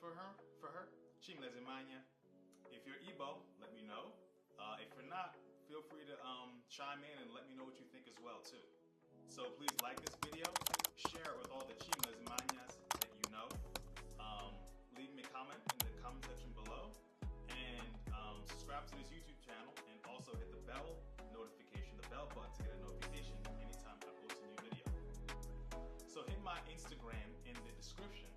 for her? Chimlezimanya. If you're Igbo, let me know. If you're not, feel free to chime in and let me know what you think as well too. So please like this video, share it with all the Chimlezimanyas that you know. Leave me a comment in the comment section below, and subscribe to this YouTube channel, and also hit the bell notification, the bell button to get a notification anytime I post a new video. So hit my Instagram in the description